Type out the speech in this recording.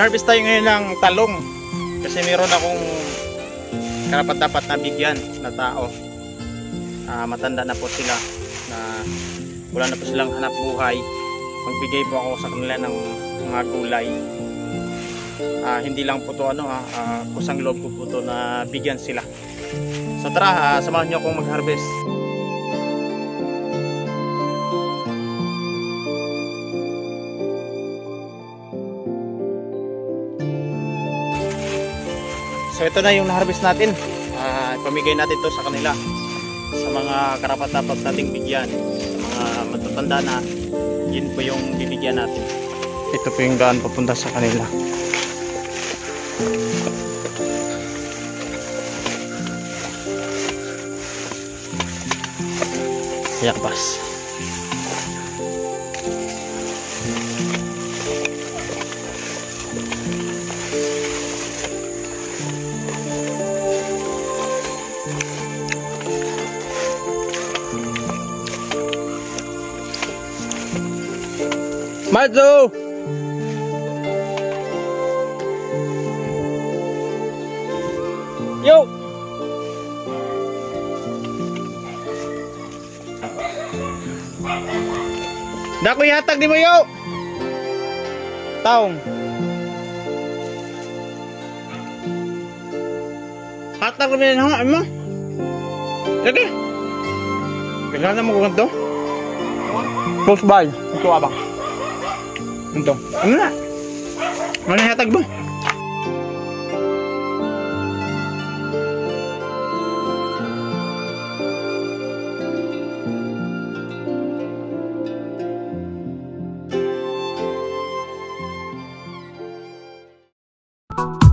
Mag-harvest tayo ngayon ng talong kasi meron akong karapat-dapat na bigyan na tao. Matanda na po sila na wala na po silang hanap buhay. Magbigay po ako sa kanila ng mga gulay. Hindi lang po to kusang loob po to na bigyan sila. So tara, samahan niyo akong mag-harvest. So ito na yung na-harvest natin. Pamigay natin to sa kanila, sa mga karapat-dapat nating bigyan, sa mga matatanda na, yun po yung bibigyan natin. Ito po yung daan papunta sa kanila. Yakpas. Mazo! Yo! Dako ihatag di mo yo! Taong! Hatag mo yan ha, mo? Lagi! Kailangan mo kung ito? Close by, ito abang. Ito. Ano na? Ano na hatag mo? You